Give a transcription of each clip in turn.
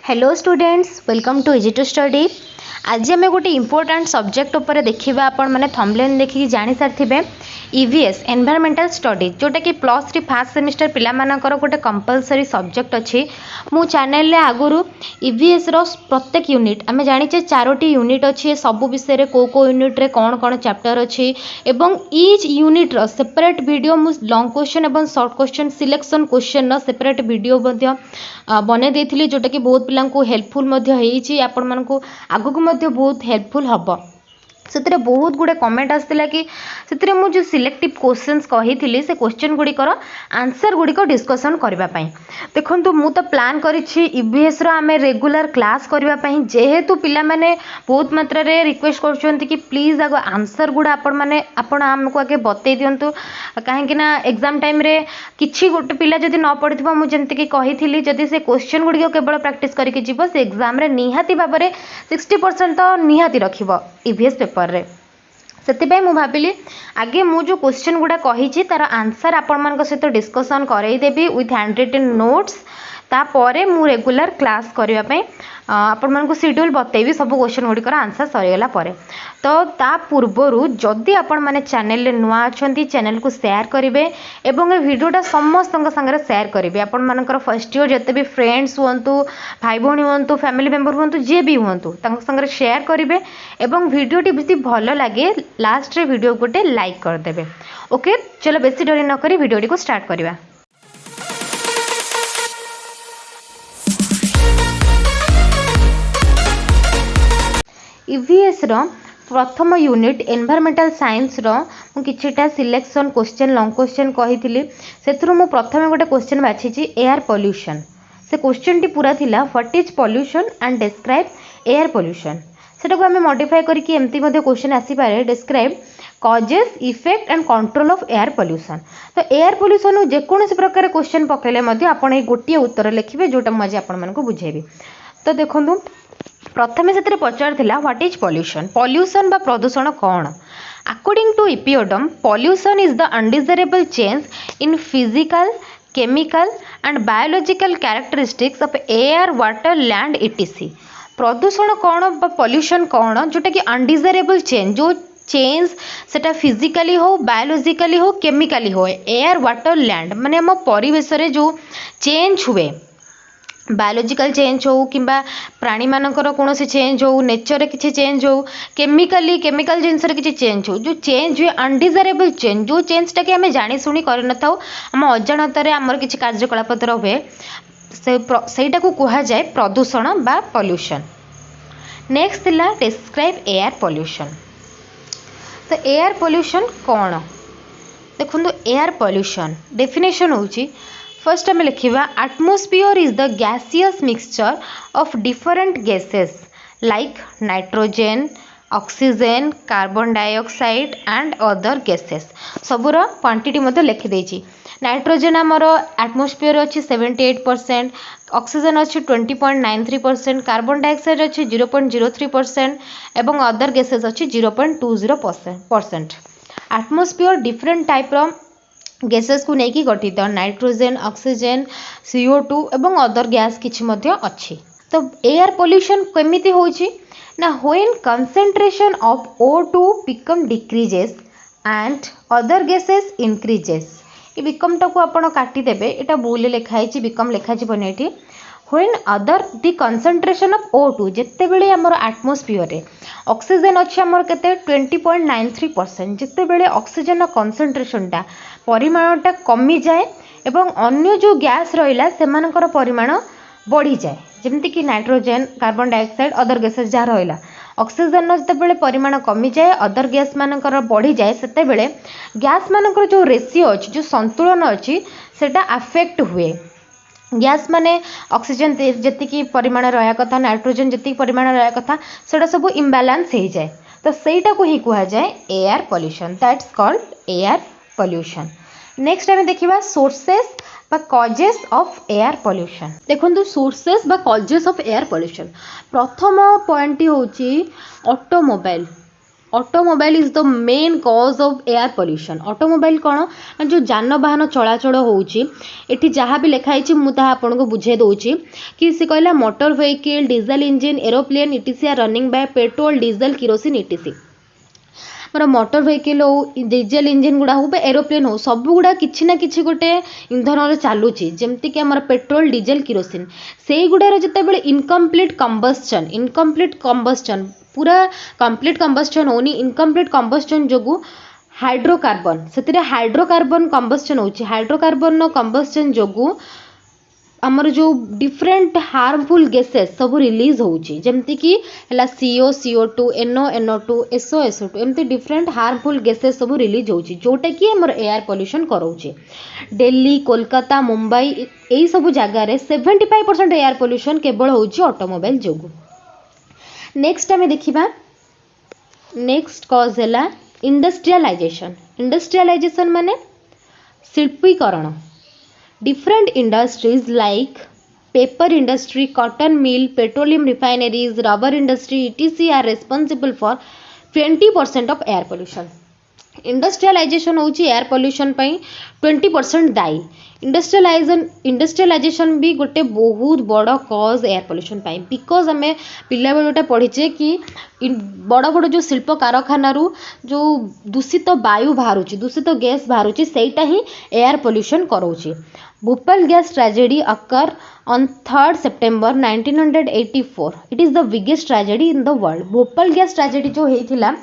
Hello students, welcome to easy to study. आज आम गोटे इम्पोर्टाट सब्जेक्ट उपर देखा आपण मैंने थंबनेल देखिए जानी सारे ईवीएस एनवायरमेंटल स्टडीज जोटा कि प्लस थ्री फास्ट सेमिस्टर पिलामानकर गोटे कंपलसरी सब्जेक्ट अच्छी। मु चैनल आगुरी ईवीएस रो प्रत्येक यूनिट आम जाचे चारोटी यूनिट अच्छी। सब विषय को यूनिट रे कौन कौन चैप्टर अच्छी एवं ईच यूनिट रो सेपरेट वीडियो मु लॉन्ग क्वेश्चन एवं शॉर्ट क्वेश्चन सिलेक्शन क्वेश्चन रो सेपरेट वीडियो बने देथिली जोटा कि बहुत पिला हेल्पफुल आपण मानकु आगु को बहुत हेल्पफुल हम। से बहुत गुड़े कमेंट आसाला कि से मुझे सिलेक्टिव क्वेश्चंस कही से क्वेश्चन गुड़िकर आंसर गुड़िक डिस्कसन करने। देखो मु तो प्लान करी ईवीएस आमे रेगुलर क्लास करने जेहेतु पिला माने बहुत मात्रा रे रिक्वेस्ट कर कि प्लीज आग आंसर गुड़ा आपण आमको आगे बतई दिंतु कहीं एग्जाम टाइम रे किछि गोटे पिला जदि न पढ़ी मुझे कही जदि से क्वेश्चन गुड़िक केवल प्रैक्टिस करके जीव से एग्जाम रे निहाती भाव में 60% तो निहाती रखिब ईवीएस पेपर रे। से मु भाविली आगे मु जो क्वेश्चन गुड़ा कही तार आंसर आपण मान सहित डिस्कसन करईदेवी विथ हैंड रिटन नोट्स। तापर मु रेगुलर क्लास करने आपण मानक शेड्यूल बतेबी सब क्वेश्चन गुड़िकर आंसर सरीगला तो ता पूर्वर जदि आपण माने चैनल रे नुआ अछंती चैनल को शेयर करेंगे एवं वीडियोटा समस्त संगे शेयर करेंगे। आपण मानकर फर्स्ट ईयर जिते भी फ्रेंड्स हुंतु भाई भौणी हुंतु फैमिली मेंबर हुंतु जे भी हुंतु संगे शेयर करेंगे एवं वीडियोटी बेसी भल लगे लास्ट रे वीडियो गोटे लाइक करदेवे। ओके चलो बेसी डरी न करी वीडियोटी को स्टार्ट करवा। ईवीएस रो प्रथम यूनिट एनवायरमेंटल साइंस रो किछिटा सिलेक्शन क्वेश्चन लॉन्ग क्वेश्चन कही से प्रथम गोटे क्वेश्चन बाछी एयर पॉल्यूशन। से क्वेश्चन टी पूरा थिला what is pollution and describe air pollution. सेटा को हमें मॉडिफाई करके एमती मध्ये क्वेश्चन आसी पारे describe causes effect and control of air pollution. तो एयर पॉल्यूशन जेकोसी प्रकार क्वेश्चन पकेले मध्ये आपण गोटे उत्तर लिखिबे जोटा मजे आपण मानको बुझेबी। तो देखंतु प्रथमे से पचार थिला व्हाट इज पॉल्यूशन। पॉल्यूशन बा प्रदूषण कौन। According to E P Odum pollution is the undesirable change in physical chemical and biological characteristics of air water land etc. प्रदूषण कौन बा पॉल्यूशन कौन जोटा कि अनडिजायरेबल चेंज जो चेंज सेटा फिजिकली हो बायोलॉजिकली हो केमिकली हो एयर वाटर लैंड माने हम परिवेश रे जो चेंज हुए बायोलॉजिकल चेंज हो कि प्राणी मानकर कौन से चेंज हो नेचर किसी चेंज हो केमिकल जिनस किसी चेंज हो जो चेंज हुए अनडिजायरेबल चेंज जो चेंजटा कि आम जाशुणी कर आम अजाणतार आमर किसी कार्यकलाप द्वारा हुए सेटा को कह जाए प्रदूषण बा पॉल्यूशन। नेक्स्ट थिला डिस्क्राइब एयर पॉल्यूशन। तो एयर पॉल्यूशन कौन देखो एयर पॉल्यूशन डेफिनेशन होची फर्स्ट आम लिखा atmosphere is the gaseous mixture of different gases like nitrogen oxygen carbon dioxide and other gases Saboor quantity मते लिखि देछि। नाइट्रोजन आमर एटमॉस्फियर अच्छी 78%, ऑक्सीजन अच्छी 20.93%, कार्बन डाइऑक्साइड अच्छी 0.03% एवं अदर गैसेस अच्छी 0.20%। एटमॉस्फियर डिफरेंट टाइप रो गैसेस को लेकिन गठित नाइट्रोजन ऑक्सीजन CO2 एवं अदर गैस किछि मध्य अच्छी। तो एयर पॉल्यूशन केमिति होछि ना when concentration of O2 become decreases and other gases increases. ये बिकमटा को आपण काटी देबे एटा भूल लिखा है बिकम लिखा जीवन एठी when other the concentration of O2 जिते बेले हमर एटमॉस्फियर रे ऑक्सीजन अच्छी आमर केते 20.93% जिते बेले ऑक्सीजन कंसंट्रेशनटा परिमाणटा कमी जाए एवं अन्य जो गैस रहिला सेमानकर परिमाण बढ़ी जाए जेमति कि nitrogen carbon dioxide other gases जहाँ रहिला ऑक्सीजन जिते परिमाण कमी जाए अदर गैस मानकर बढ़ी जाए सेते बेले गैस मानकर जो रेशियो अच्छी जो संतुलन अच्छी सेटा अफेक्ट हुए। गैस माने ऑक्सीजन जी परिमाण रहा कथा नाइट्रोजन जी परिमाण रहा कथा सेटा सब इम्बालांस हो जाए तो सहीटा को ही कह जाए air pollution that's called air pollution. Next आम देखा सोर्सेस बा कॉजेस ऑफ एयर पॉल्यूशन। देखो सोर्सेस बा कॉजेस ऑफ एयर पॉल्यूशन प्रथम पॉइंट होची automobile automobile is the main cause of air pollution. Automobile कौन जो जानवाहन चलाचल होची एठी जहाँ भी लिखाई मुझे आपको बुझे दूची कि सी कहला motor vehicle diesel engine aeroplane etc are running by petrol diesel kerosene etc. मोर मोटर व्हीकल हो डीजेल इंजिन गुड़ा हो एरोप्लेन हो सब गुड़ा किसी ना कि गोटे इंधन चलुची जमती कि आम पेट्रोल डीजेल किरोसिन से गुड़ार जिते इनकम्प्लीट कंबस्टन पूरा कंप्लीट कंबस्टन होनी इनकम्प्लीट कंबस्टन जो हाइड्रोकार्बन से हाइड्रोकार्बन कंबस्टन होची हाइड्रोकार्बन कंबस्टन जो आमर जो डिफरेंट हार्मफुल गैसेस सब रिलीज होची जमती कि हला CO CO2 NO2 SO SO2 एमती डिफरेंट हार्मफुल गैसेस सब रिलीज होची जोटा कि आमर एयर पोल्यूशन कराउची। दिल्ली कोलकाता मुंबई यही सब जगार 75% एयर पोल्यूशन केवल होची ऑटोमोबाइल जोगु। नेक्स्ट आम देखा नेक्स्ट कॉज है इंडस्ट्रियलाइजेशन। इंडस्ट्रियलाइजेशन माने शिल्पीकरण। Different industries like paper industry, cotton mill, petroleum refineries, rubber industry, etc. are responsible for 20% of air pollution. Industrialisation होची एयर पोल्यूशन पई 20% दायी। इंडस्ट्रियलाइजेशन भी गोटे बहुत बड़ cause air pollution pi because आम पिला बेलटा पढ़ीचे कि बड़ बड़ जो शिल्प कारखाना जो दूषित वायु बाहर दूषित गैस बाहर सेटा ही एयर पोल्यूशन कराउची। Bhopal gas tragedy occur on 3rd September 1984 it is the biggest tragedy in the world। Bhopal gas tragedy जो होइथिला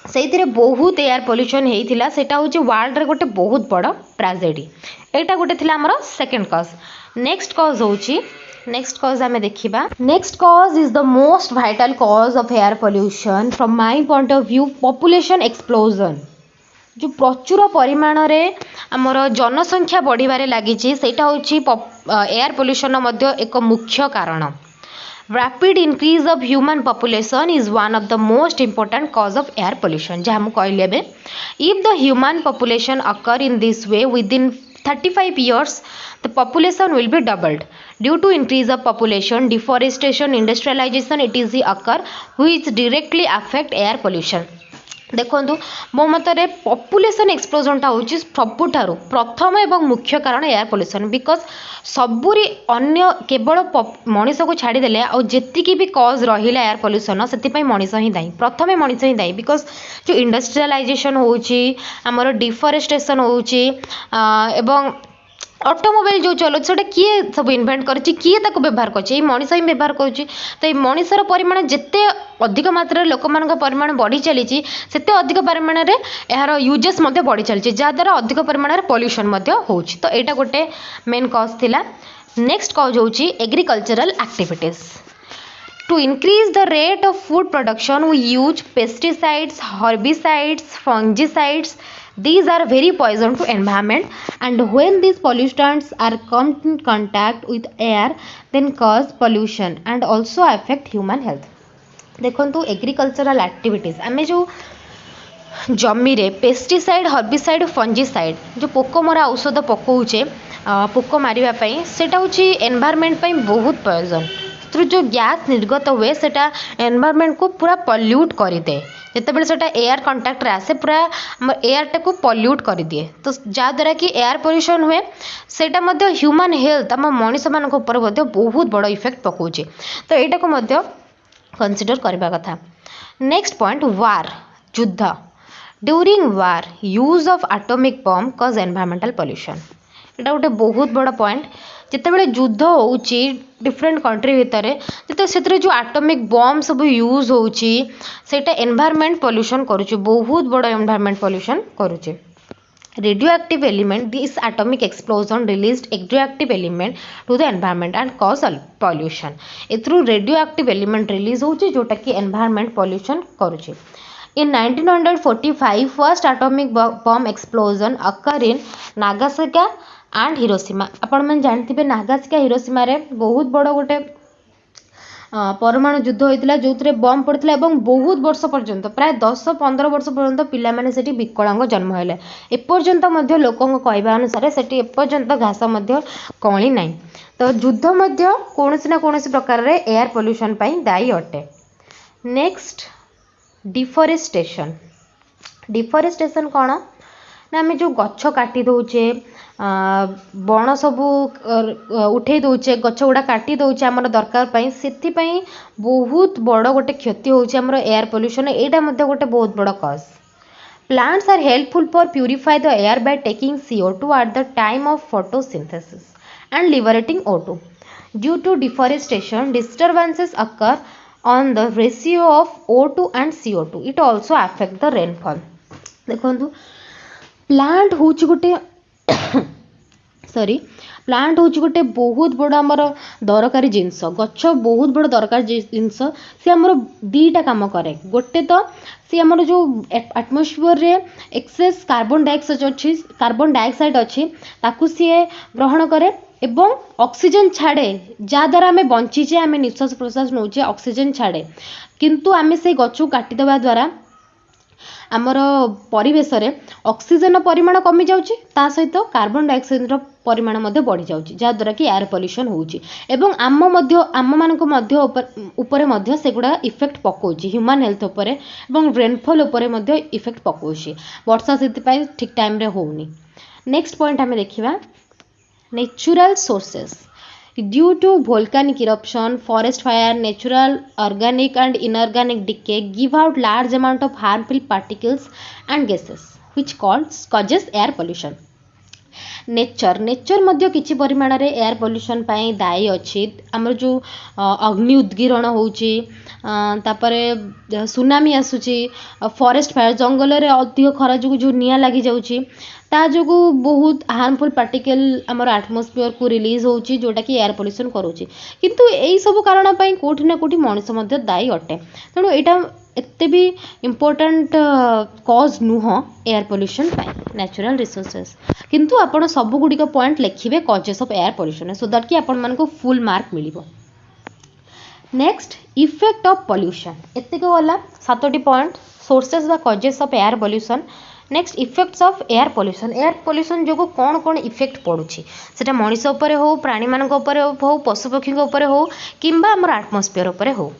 से बहुत एयर पोल्यूशन होता सेटा हूँ वर्ल्ड रे गोटे बहुत बड़ ट्रेजेडी। एटा गोटे थिला हमर सेकंड कॉज। नेक्स्ट कॉज होची नेक्स्ट कॉज आम देखा next cause is the most vital cause of air pollution from my point of view population explosion. जो प्रचुर परिमाण रे हमर जनसंख्या बढ़िबारे लागिची सेटा होची एयर पोल्यूशन मध्य एक मुख्य कारण। Rapid increase of human population is one of the most important cause of air pollution। जहाँ हम कहले बे if the human population occur in this way within 35 years the population will be doubled due to increase of population deforestation industrialization etc occur which directly affect air pollution। देखो मो मतरे population explosion हूँ सबुठार प्रथम एवं मुख्य कारण air pollution because सबुरी अन्य केवल मनीष को छाड़देले आती भी कज रहा एयर पोल्यूशन से मनीष ही दायी प्रथम मनीष ही दायी बिकॉज जो इंडस्ट्रियलाइजेशन होमर डिफरेस्टेशन हों ऑटोमोबाइल जो चलो से किए सब इन्वेंट करछि किए ताको व्यवहार करछि मनीष ही व्यवहार करुच्ची। तो ये मनीषर परिमाण जिते अधिक मात्रा लोक मान परिमाण बढ़ी चली सेते अधिक परिमाण रे यार यूजेस मध्य बढ़ी चली जहाँद्वारा अधिक परिमाण रे पोल्यूशन मध्य होछि। तो एटा गोटे मेन कॉज थिला। नेक्स्ट कॉज होछि agricultural activities. To increase the rate of food production we use pesticides herbicides fungicides. These are very poison to environment and when these pollutants are come in contact with air then cause pollution and also affect human health। देखो agricultural activities आम जो जमी रे pesticide herbicide fungicide जो पोक मरा औषध पकाउचे पोक मारिबा सेटा होची एनवायरनमेंट बहुत पॉइजन। तो जो गैस निर्गत हुए सेटा एनवायरनमेंट को पूरा पल्यूट करदे जितेबाला सेटा एयर कंटाक्ट रे आसे पूरा एयर टा को पल्यूट कर दिए। तो जहाँद्वारा कि एयर पोल्यूशन हुए सेटा मध्य ह्यूमन हेल्थ आम मनीष मान उपर बहुत बड़ इफेक्ट पकाउचे। तो यहाँ को कंसीडर करबा कथा। नेक्स्ट पॉइंट वार युद्ध। During war use of atomic bomb cause environmental pollution. यहाँ गोटे बहुत बड़ पॉइंट जितेबाला युद्ध होची डिफरेंट कंट्री भितर जिते से जो एटॉमिक बॉम्ब सब यूज होची सेटा एनवायरमेंट पोल्यूशन करुचे बहुत बड़ एनवायरमेंट पोल्यूशन करुचे। Radioactive element this atomic explosion released radioactive element to the environment and cause pollution. एथरू रेडियोएक्टिव एलिमेंट रिलीज होची जोटा कि एनवायरमेंट पोल्यूशन करुचे। In 1945 first atomic bomb explosion occur in Nagasaki and Hiroshima. आपण मैंने जानते Nagasaki Hiroshima रे बहुत बड़ गोटे परमाणु युद्ध होता जो बम पड़ता बहुत वर्ष पर्यंत प्राय 10-15 वर्ष पर्यंत पिला माने सेठी विकलांग जन्म हेले एपर्यंत लोकों कहवा अनुसार सेठी एपर्यंत घास कली ना। तो युद्ध कौन ना कौन प्रकार रे एयर पोल्यूशन दायी अटे। नेक्स्ट डिफरेस्टेशन डिफरेस्टेशन कौन ना आम जो गछ काटी दौचे बण सब उठे दौचे गछ गुड़ा काटी दौचे आम दरकार से बहुत बड़ गोटे क्षति होउचे हमर एयर पोल्यूशन एटा मध्य गोटे बहुत बड़ कज plants are helpful for purify the air by taking CO2 at the time of photosynthesis and liberating O2 due to deforestation disturbances occur on the ratio of O2 and CO2 it also affect the rainfall देखो plant हूँ गोटे sorry plant हूँ गोटे बहुत बड़ आमर दरकारी जिनस गछ बहुत बड़ दरकार जिनस सी आमर दीटा काम करे गोटे तो सी आमर जो एटमॉस्फेयर रे एक्सेस कार्बन डाइऑक्साइड अच्छी ताकू सी ग्रहण करे एवं ऑक्सीजन छाड़े जहाँद्वारा आम बंचीचे आम निश्वास प्रश्वास नौचे ऑक्सीजन छाड़े किंतु आम से गछ काटिदेवा द्वारा आमर परिवेश रे ऑक्सीजन परिमाण कमी जाउची ता सहित कार्बन डाइऑक्साइड परिमाण मध्य बढ़ी जाउची जहाँद्वारा कि एयर पोल्यूशन होउची एवं आम मानक मध्य ऊपर मध्य सेगुड़ा इफेक्ट पकाउची ह्यूमन हेल्थ उपरे एवं रेनफॉल उपरे मध्य इफेक्ट पकाउची वर्षा से ठीक टाइम रे होउनी नेक्स्ट पॉइंट आम देखिबा natural sources due to volcanic eruption forest fire natural organic and inorganic decay give out large amount of harmful particles and gases which causes air pollution nature मध्य किछि परिमाण रे air pollution पाई दायी अछि हमर जो अग्नि उद्गीरण होउची तापरे सुनामी आसुची फॉरेस्ट फायर जंगल रे अधिक खरा जो निया लागि जाउची ता जोगु बहुत हार्मफुल पार्टिकल हमर एटमॉस्फेयर को रिलीज होउची जोटा कि एयर पोल्यूशन करूची किंतु एई सब कारण पाई कोठी ना कोठी मनुष्य मध्य दायी अटे तेणु एटा एते भी इम्पोर्टेंट कॉज नुह एयर पोल्यूशन पाई नेचुरल रिसोर्सेस किंतु आपण सब गुडिक पॉइंट लिखिबे causes of air pollution so that कि आपण मानको फुल मार्क मिलिबो नेक्स्ट इफेक्ट ऑफ पोल्यूशन एते को वाला 7टी पॉइंट सोर्सेस बा causes of air pollution next effects of air pollution जो कौन कौन इफेक्ट पड़ुछि सेटा मनुष्य उपरे हो प्राणी मानक उपरे हो पशुपक्षी उपरे हो किंबा हमर एटमॉस्फेयर उपरे हो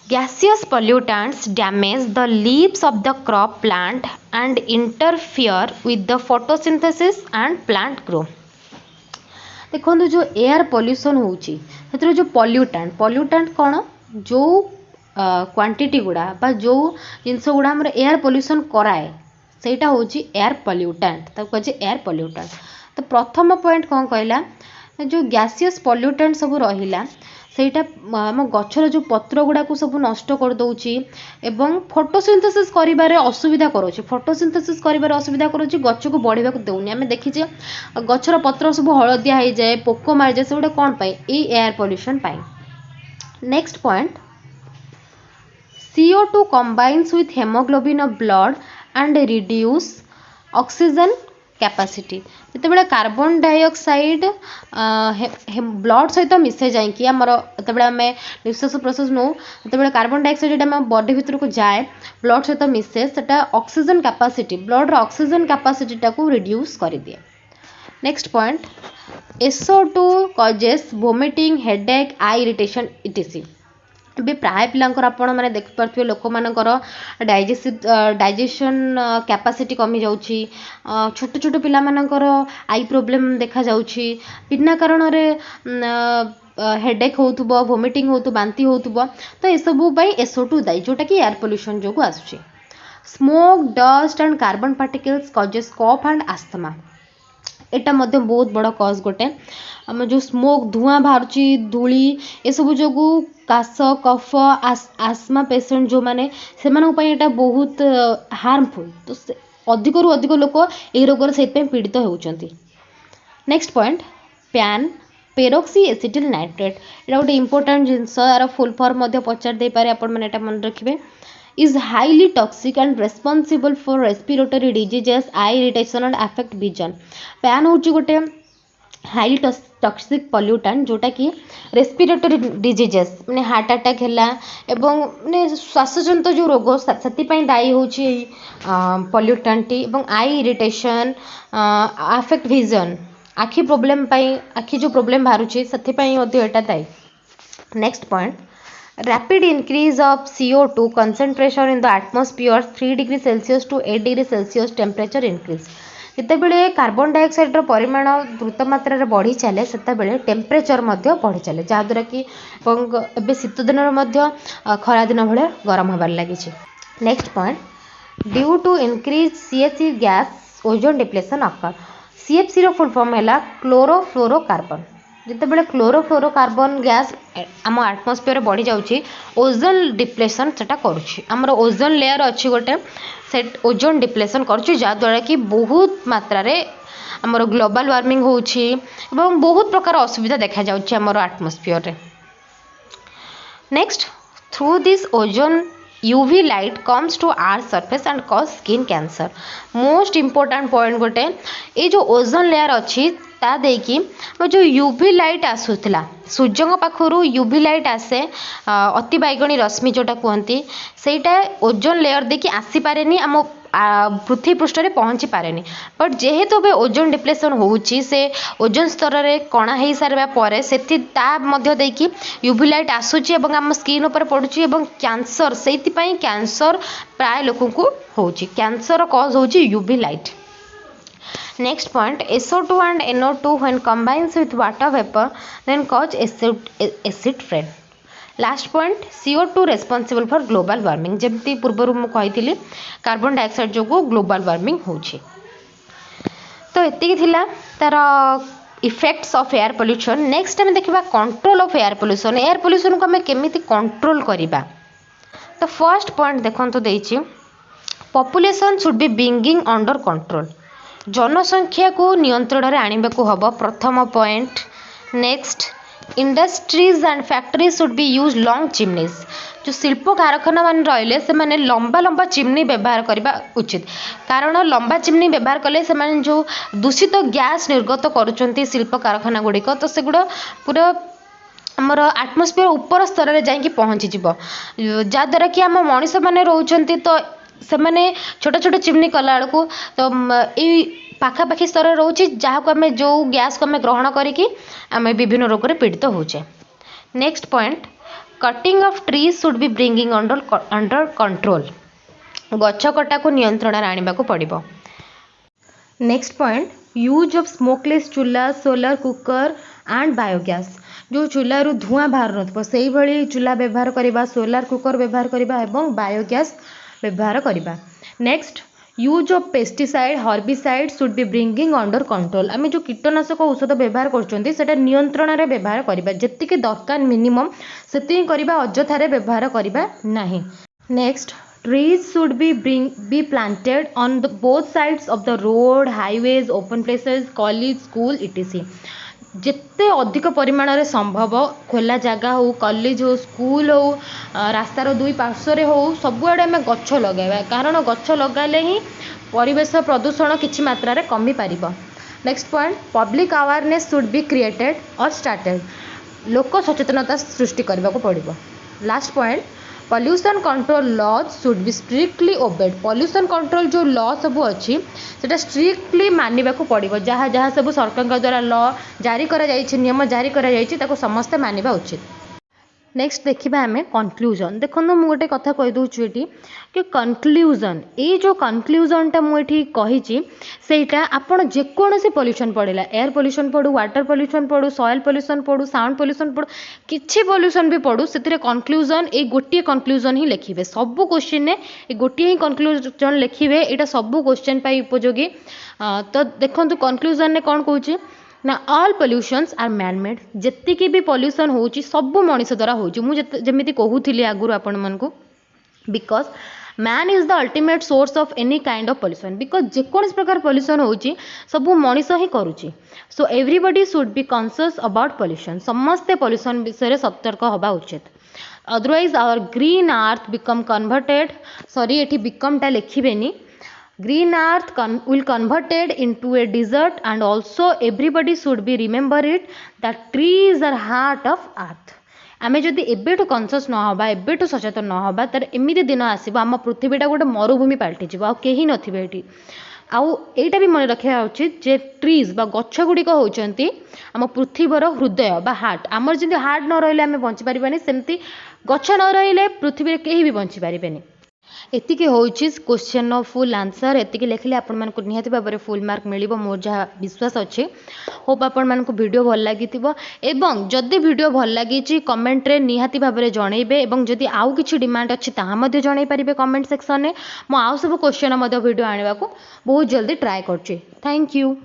gaseous pollutants damage the leaves of the crop plant and interfere with the photosynthesis and plant growth देखो जो एयर पोल्यूशन होउची सेतिर जो पोल्यूटेंट कौन जो क्वांटिटी गुड़ा बा जो जिनस गुड़ा हमर एयर पोल्यूशन कराए सेटा होउची एयर पोल्यूटेंट ताको कहजे एयर पोल्यूटेंट तो प्रथम पॉइंट कौन कहला जो गैसियस पोल्यूटेंट सब रहिला सेटा आम गछर जो पत्र गुड़ा को सब नष्ट कर दउची एवं फोटोसिंथेसिस करिबारे असुविधा करूची फोटोसिंथेसिस करिबारे असुविधा करूची गछ को बढ़िबा को देउनी आमे देखिजे गछर पत्र सब हळदिया हो जाए पोक मार जाए सेटा कोन पाई ए एयर पोल्यूशन पाई next point CO2 combines with hemoglobin of blood and reduce oxygen capacity जिते कार्बन डाइऑक्साइड ब्लड सहित मिसे जाकि आमर जो आम निश्वास प्रश्वास नौ जो कार्बन डाइऑक्साइड आम बॉडी भीतर को जाए ब्लड सहित मिसे सेटा oxygen capacity blood oxygen capacity टाको रिड्यूस कर दिए next point SO2 causes vomiting headache eye irritation etc भी प्राय पिलांकर आपण माने देख पारथिबे लोक मानकर डाइजेशन कैपेसिटी कमी जाउची छोट छोट पिला मानकर आई प्रॉब्लम देखा जाउची बिना कारण रे हेडेक होउथबो वोमिटिंग होउथबो बांती होउथबो तो ए सब पई SO2 दाई जोटा कि एयर पोल्यूशन जोगु आसुची smoke dust and carbon particles causes cough and asthma एटा मध्य बहुत बड़ कॉज गोटे आम जो स्मोक धुआं बाहर धूली ए सब जोगु काश कफ आस्मा पेशेंट जो माने से एटा बहुत हार्मफुल तो अधिक रु अधिक लोक ए रोग से पीड़ित होउचंती next point PAN peroxyacetyl nitrate एटा गोटे इंपोर्टेंट जिनस यार फुल फॉर्म मध्य पचार दे पारे आपण माने एटा मन रखिबे is highly toxic and responsible for respiratory diseases eye irritation and affect vision pan होची गोटे हाईली टॉक्सिक पोल्यूटेंट जोटा कि रेस्पिरेटरी डिजीजेस माने हार्ट अटैक हैला एवं माने श्वासजनित जो रोग से दायी होची पोल्यूटेंट एवं आई इरिटेशन अफेक्ट विजन आखि प्रॉब्लम आखि जो प्रॉब्लम बाहर से एटा दायी next point rapid increase of CO2 concentration in the atmosphere 3 degree Celsius to 8 degree Celsius temperature increase। ଯେତେବେଳେ କାର୍ବନ ଡାଇଅକ୍ସାଇଡ଼ର ପରିମାଣ ଦ୍ରୁତ ମାତ୍ରାରେ ବଢ଼ି ଚାଲେ ସେତେବେଳେ ଟେମ୍ପରେଚର ମଧ୍ୟ ବଢ଼ି ଚାଲେ, ଯାହାଦ୍ୱାରା କି ଏବଂ ଏବେ ଶୀତ ଦିନରେ ମଧ୍ୟ ଖରାଦିନ ଭଳିଆ ଗରମ ହେବାରେ ଲାଗିଛି। Next point, due to increase CFC gas ozone depletion occur. CFCର ଫୁଲ୍ ଫର୍ମ ହେଲା କ୍ଲୋରୋଫ୍ଲୋରୋକାର୍ବନ। ଯେତେବେଳେ କ୍ଲୋରୋଫ୍ଲୋରୋକାର୍ବନ ଗ୍ୟାସ୍ ଆମ ଆଟମୋସ୍ଫିୟରରେ ବଢ଼ି ଯାଉଛି ଓଜୋନ୍ ଡିପ୍ଲେସନ୍ ସେଟା କରୁଛି। ଆମର ଓଜୋନ୍ ଲେୟର ଅଛି ଗୋଟେ, ସେ ଓଜୋନ୍ ଡିପ୍ଲେସନ୍ କରୁଛି, ଯାହାଦ୍ୱାରା କି ବହୁତ ମାତ୍ରାରେ ଆମର ଗ୍ଲୋବାଲ୍ ୱାର୍ମିଂ ହେଉଛି ଏବଂ ବହୁତ ପ୍ରକାର ଅସୁବିଧା ଦେଖାଯାଉଛି ଆମର ଆଟମୋସ୍ଫିୟରରେ। Next, through this ozone UV light comes to earth surface and cause skin cancer। Most important point गोटे, ये जो ओजोन लेयर अच्छी ता देकी जो यूवी लाइट आसूला सूर्य पाखु यूवी लाइट आसे अति बैगणी रश्मि जोटा कहती सेटा ओजोन लेयर देखिए आसीपे आम पृथ्वी पृष्ठ में पहुँची पारे, बट जेहेतु भी ओजोन डिप्लेसन होची से ओजोन स्तर में कणा हो सारा पर से देखिए यूवी लाइट आसूची एवं आम स्किन उपर पड़ुची एवं कैंसर से कैंसर प्राय लोक को होची, कैंसर कॉज होची UV light. Next point, SO2 and NO2 when combines with water vapor then cause acid rain। Last point, CO2 responsible for global warming. जमती पूर्वर मुझे कार्बन डाइऑक्साइड जो ग्लोबल वार्मिंग होची। तो एतिकी थिला तार effects of air pollution. Next आम देखा control of air pollution. Air pollution को आम केमिति कंट्रोल करिबा। तो फर्स्ट पॉइंट देखंतु देइछि, population should be bringing under control. जनसंख्या को नियंत्रण रे आनिबा को हबो, प्रथम पॉइंट। Next, industries and factories should be use long chimneys. जो शिल्प कारखाना मान रहिले से माने लंबा लंबा चिमनी व्यवहार करबा उचित, कारण लंबा चिमनी व्यवहार कले से माने जो दूषित गैस निर्गत करूचंती शिल्प कारखाना गुड़िक, तो सेगुड़ा पूरा आमर आटमोस्फियर ऊपर स्तर में जाइए पहुँची जीव, जहाँद्वारा कि आम मनीष मैंने रोचंती तो से मैंने छोट छोट चिमनी कला बेलू तो ये पाखापाखि स्तर रोचे, जहाँ को आम जो गैस को आम ग्रहण करिकी आम विभिन्न रोग में पीड़ित होचे। Next point, cutting of trees should be bringing under control. गछ कटा को नियंत्रण आने को पड़ो। Next point, use of smokeless चूल्हा, सोलर कुकर एंड बायोगैस। जो चूल्हारू धुआं बाहर न से भली चूल्हा व्यवहार करवा, सोलर कुकर व्यवहार करवा एवं बायोगैस व्यवहार करवा। Next, use of pesticide, herbicide should be bringing under control. आम जो कीटनाशक औषध व्यवहार कर नियंत्रण में व्यवहार करवा, जी दरकार मिनिमम से करवा, अजथार व्यवहार करवा नहीं। Next, trees should be planted on the both sides of the road, highways, open places, college, school etc। जिते अधिक परिमाण रे संभव खोला जगह हो, कॉलेज हो, स्कूल हो, रास्तार दुई पार्श्व हो, सबुआड़े आम गछ लगाइबा, कारण गछ लगाले ही परिवेश प्रदूषण किछि मात्रा रे कमी पारिबो। Next point, public awareness should be created और स्टार्टेड। लोक सचेतनता सृष्टि करबा को पड़िबो। Last point, pollution control laws should be strictly obeyed. Pollution control जो लॉ सब अच्छी सेटा स्ट्रिक्टली मानिबा को पड़िबो। जहाँ जहाँ सब सरकार द्वारा लॉ जारी करा जायछि, नियम जारी करा जायछि, ताको समस्ते मानिबा उचित। नेक्स्ट देखिबा हमें कंक्लूजन। देखो मु गोटे कथा कहि दउछु एठी कि कंक्लूजन, ये जो कंक्लूजनटा मु एठी कहिछि सेटा आपण जे कोनोसी पोल्यूशन पड़िला, एयर पोल्यूशन पड़ू, वाटर पोल्यूशन पड़ू, सॉइल पोल्यूशन पड़ू, साउंड पोल्यूशन पड़ू, किछि पोल्यूशन भी पड़ू, सेतिरे कंक्लूजन ए गोटिए कंक्लूजन ही लिखिबे। सब क्वेश्चन ने ए गोटिए ही कंक्लूजन लिखिबे, एटा सब क्वेश्चन पाई उपयोगी। तो देखंतु कंक्लूजन ने कोन कहूछि ना, all pollutions are man made. जेतिकी भी पोल्यूशन होची सब मनीष द्वारा होची। मु जेमिति कहूथिली आगुरु आपण मानकु, because man is the ultimate source of any kind of pollution. Because जेकोन प्रकार पोल्यूशन होची सब मनीष ही करूची। So everybody should be conscious about pollution. समस्ते पोल्यूशन विषय सतर्क होबा उचित, otherwise our green earth become converted, sorry एठी बिकमटा लिखिबेनी, green earth will converted into a desert, and also everybody should be remember it that trees are heart of earth। आमे जदि एबेठु conscious न होबा, एबेठु सचेतन न होबा, तर एमिति दिन आसीबो आम पृथ्वीटा गोटे मरुभूमि पलटि जिवो, आ केही नथिबे एठी। आउ एटा भी मन रखा उचित जे ट्रीज बा गछ गुड़िक होउचंती आम पृथ्वीर हृदय बा हार्ट आमर जमी हार्ट न रही आम बंची पारे सेमती गछ न रही पृथ्वी कहीं भी बंची पारे एतिकी होउची क्वेश्चन नो फुल आंसर एतिकी लिखले आपण मानक निहाती भाबरे फुल मार्क मिलिबो मोर जहा विश्वास अछि होप आपण मानक वीडियो भल लागितिबो एवं जदि वीडियो भल लागिची कमेंट रे निहाती भाबरे जणैबे एवं जदि आउ किछि डिमांड अछि ताहा मध्ये जणै परिबे कमेंट सेक्शन रे मो आउ सब क्वेश्चन मध्ये वीडियो आनिबा को बहुत जल्दी ट्राई करछि थैंक यू।